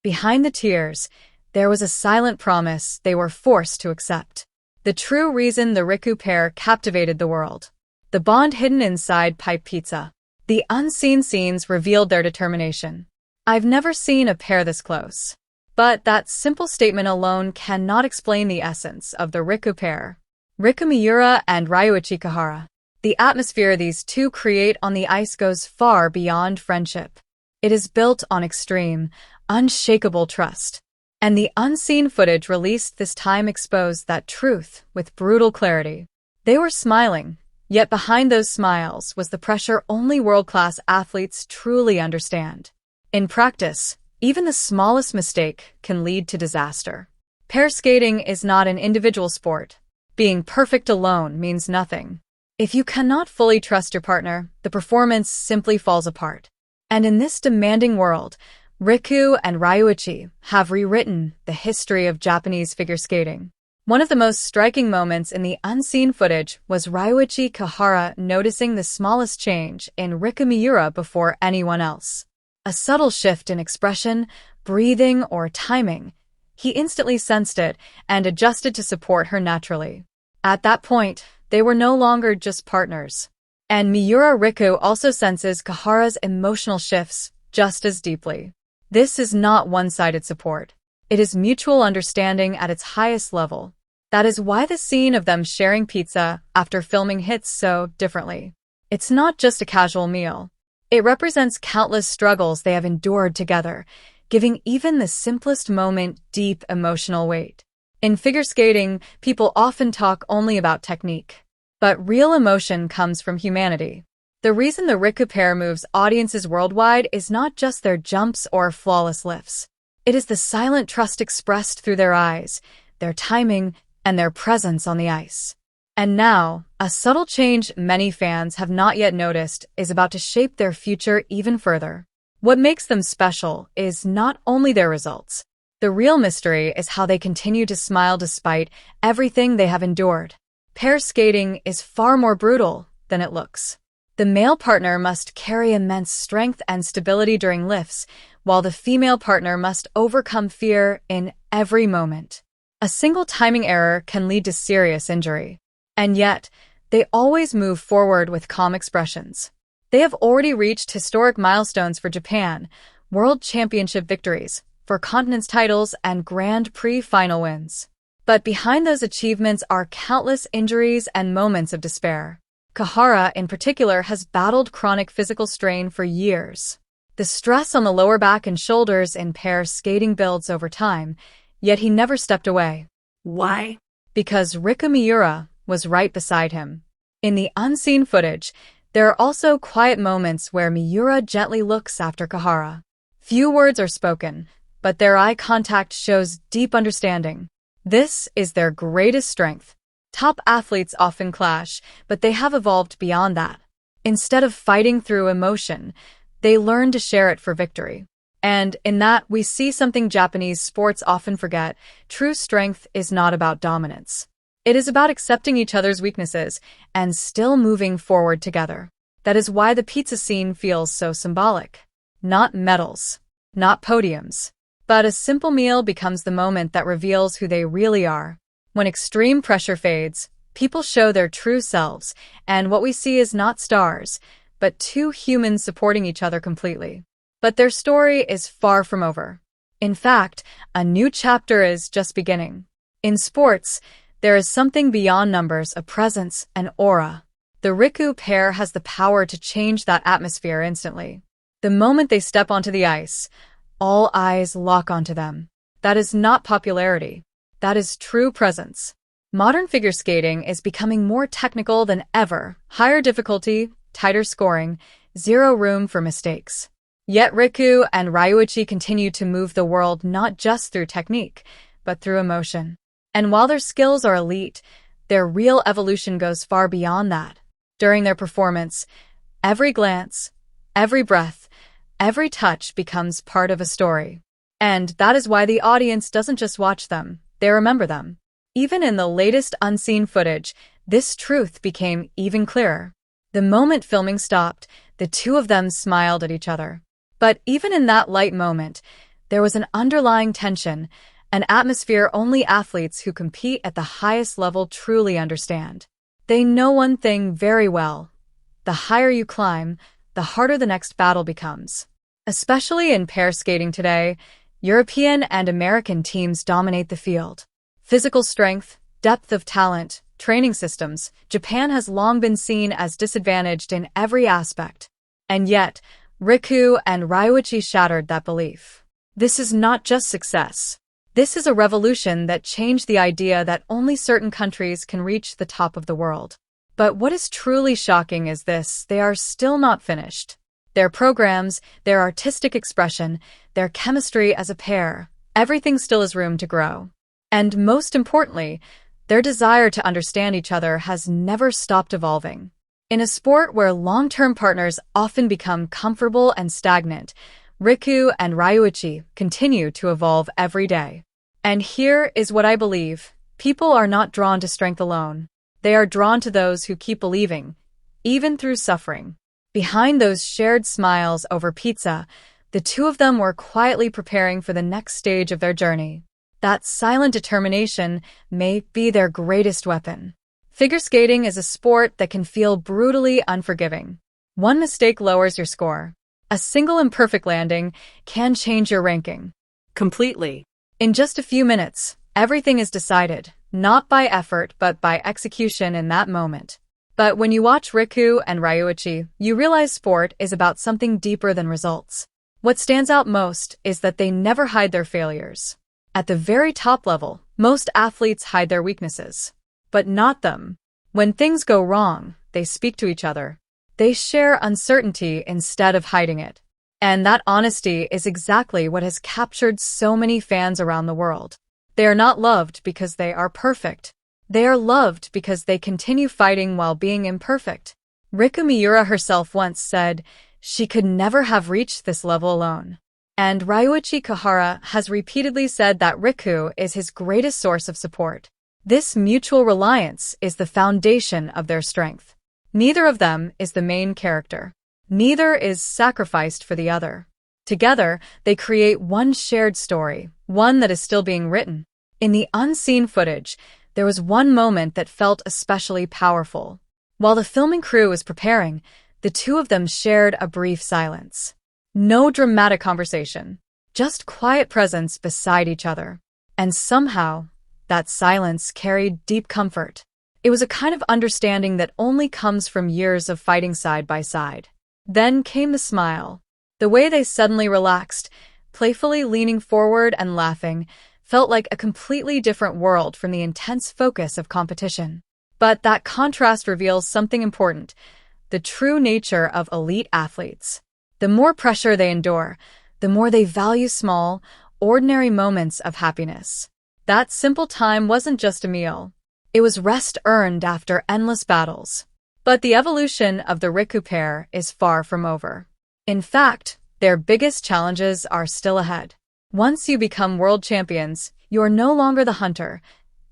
Behind the tears, there was a silent promise they were forced to accept. The true reason the Riku pair captivated the world. The bond hidden inside pipe pizza. The unseen scenes revealed their determination. I've never seen a pair this close. But that simple statement alone cannot explain the essence of the Riku pair. Riku Miura and Ryuichi Kihara. The atmosphere these two create on the ice goes far beyond friendship. It is built on extreme, unshakable trust. And the unseen footage released this time exposed that truth with brutal clarity. They were smiling, yet behind those smiles was the pressure only world-class athletes truly understand. In practice, even the smallest mistake can lead to disaster. Pair skating is not an individual sport. Being perfect alone means nothing. If you cannot fully trust your partner, the performance simply falls apart. And in this demanding world, Riku and Ryuichi have rewritten the history of Japanese figure skating. One of the most striking moments in the unseen footage was Ryuichi Kihara noticing the smallest change in Riku Miura before anyone else. A subtle shift in expression, breathing, or timing. He instantly sensed it and adjusted to support her naturally. At that point, they were no longer just partners. And Miura Riku also senses Kihara's emotional shifts just as deeply. This is not one-sided support. It is mutual understanding at its highest level. That is why the scene of them sharing pizza after filming hits so differently. It's not just a casual meal. It represents countless struggles they have endured together, giving even the simplest moment deep emotional weight. In figure skating, people often talk only about technique. But real emotion comes from humanity. The reason the Riku pair moves audiences worldwide is not just their jumps or flawless lifts. It is the silent trust expressed through their eyes, their timing, and their presence on the ice. And now, a subtle change many fans have not yet noticed is about to shape their future even further. What makes them special is not only their results. The real mystery is how they continue to smile despite everything they have endured. Pair skating is far more brutal than it looks. The male partner must carry immense strength and stability during lifts, while the female partner must overcome fear in every moment. A single timing error can lead to serious injury. And yet, they always move forward with calm expressions. They have already reached historic milestones for Japan, World Championship victories, for continents titles, and Grand Prix final wins. But behind those achievements are countless injuries and moments of despair. Kihara, in particular, has battled chronic physical strain for years. The stress on the lower back and shoulders in pair skating builds over time, yet he never stepped away. Why? Because Riku Miura was right beside him. In the unseen footage, there are also quiet moments where Miura gently looks after Kihara. Few words are spoken, but their eye contact shows deep understanding. This is their greatest strength. Top athletes often clash, but they have evolved beyond that. Instead of fighting through emotion, they learn to share it for victory. And in that, we see something Japanese sports often forget. True strength is not about dominance. It is about accepting each other's weaknesses and still moving forward together. That is why the pizza scene feels so symbolic. Not medals, not podiums, but a simple meal becomes the moment that reveals who they really are. When extreme pressure fades, people show their true selves, and what we see is not stars, but two humans supporting each other completely. But their story is far from over. In fact, a new chapter is just beginning. In sports, there is something beyond numbers, a presence, an aura. The Riku pair has the power to change that atmosphere instantly. The moment they step onto the ice, all eyes lock onto them. That is not popularity. That is true presence. Modern figure skating is becoming more technical than ever. Higher difficulty, tighter scoring, zero room for mistakes. Yet Riku and Ryuichi continue to move the world not just through technique, but through emotion. And while their skills are elite, their real evolution goes far beyond that. During their performance, every glance, every breath, every touch becomes part of a story. And that is why the audience doesn't just watch them, they remember them. Even in the latest unseen footage, this truth became even clearer. The moment filming stopped, the two of them smiled at each other. But even in that light moment, There was an underlying tension, an atmosphere only athletes who compete at the highest level truly understand. They know one thing very well. The higher you climb, the harder the next battle becomes. Especially in pair skating today, European and American teams dominate the field. Physical strength, depth of talent, training systems, Japan has long been seen as disadvantaged in every aspect. And yet, Riku and Ryuichi shattered that belief. This is not just success. This is a revolution that changed the idea that only certain countries can reach the top of the world. But what is truly shocking is this: they are still not finished. Their programs, their artistic expression, their chemistry as a pair, everything still has room to grow. And most importantly, their desire to understand each other has never stopped evolving. In a sport where long-term partners often become comfortable and stagnant, Riku and Ryuichi continue to evolve every day. And here is what I believe: people are not drawn to strength alone. They are drawn to those who keep believing, even through suffering. Behind those shared smiles over pizza, the two of them were quietly preparing for the next stage of their journey. That silent determination may be their greatest weapon. Figure skating is a sport that can feel brutally unforgiving. One mistake lowers your score. A single imperfect landing can change your ranking completely. In just a few minutes, everything is decided, not by effort but by execution in that moment. But when you watch Riku and Ryuichi, you realize sport is about something deeper than results. What stands out most is that they never hide their failures. At the very top level, most athletes hide their weaknesses. But not them. When things go wrong, they speak to each other. They share uncertainty instead of hiding it. And that honesty is exactly what has captured so many fans around the world. They are not loved because they are perfect. They are loved because they continue fighting while being imperfect. Riku Miura herself once said she could never have reached this level alone. And Ryuichi Kihara has repeatedly said that Riku is his greatest source of support. This mutual reliance is the foundation of their strength. Neither of them is the main character. Neither is sacrificed for the other. Together, they create one shared story, one that is still being written. In the unseen footage, there was one moment that felt especially powerful. While the filming crew was preparing, the two of them shared a brief silence. No dramatic conversation, just quiet presence beside each other. And somehow, that silence carried deep comfort. It was a kind of understanding that only comes from years of fighting side by side. Then came the smile. The way they suddenly relaxed, playfully leaning forward and laughing, felt like a completely different world from the intense focus of competition. But that contrast reveals something important: the true nature of elite athletes. The more pressure they endure, the more they value small, ordinary moments of happiness. That simple time wasn't just a meal. It was rest earned after endless battles. But the evolution of the Riku pair is far from over. In fact, their biggest challenges are still ahead. Once you become world champions, you are no longer the hunter,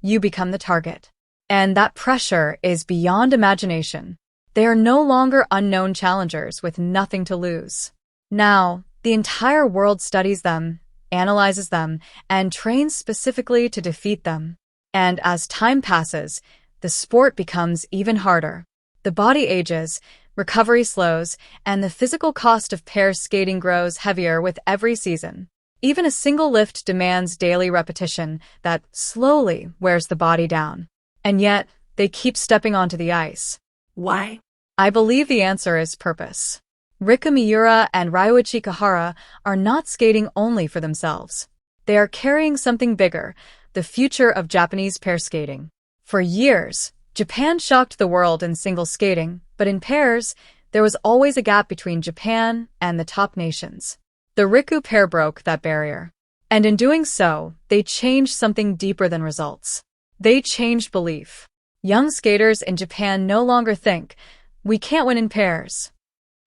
you become the target. And that pressure is beyond imagination. They are no longer unknown challengers with nothing to lose. Now, the entire world studies them, analyzes them, and trains specifically to defeat them. And as time passes, the sport becomes even harder. The body ages, recovery slows, and the physical cost of pair skating grows heavier with every season. Even a single lift demands daily repetition that slowly wears the body down. And yet, they keep stepping onto the ice. Why? I believe the answer is purpose. Riku Miura and Ryuichi Kihara are not skating only for themselves. They are carrying something bigger: the future of Japanese pair skating. For years, Japan shocked the world in single skating, but in pairs, there was always a gap between Japan and the top nations. The Riku pair broke that barrier. And in doing so, they changed something deeper than results. They changed belief. Young skaters in Japan no longer think, "We can't win in pairs."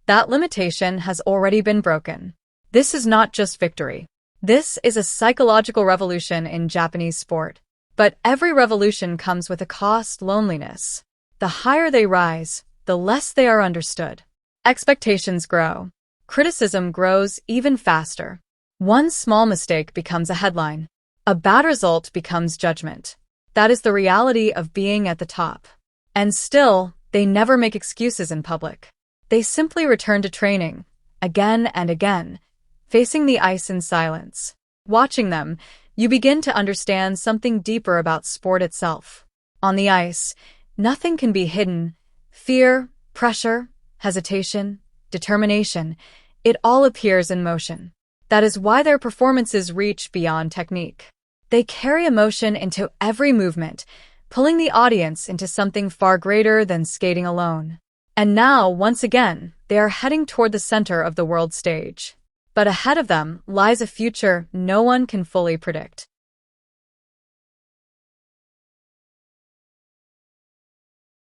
That limitation has already been broken. This is not just victory. This is a psychological revolution in Japanese sport. But every revolution comes with a cost: loneliness. The higher they rise, the less they are understood. Expectations grow. Criticism grows even faster. One small mistake becomes a headline. A bad result becomes judgment. That is the reality of being at the top. And still, they never make excuses in public. They simply return to training, again and again, facing the ice in silence. Watching them, you begin to understand something deeper about sport itself. On the ice, nothing can be hidden. Fear, pressure, hesitation, determination, it all appears in motion. That is why their performances reach beyond technique. They carry emotion into every movement, pulling the audience into something far greater than skating alone. And now, once again, they are heading toward the center of the world stage. But ahead of them lies a future no one can fully predict.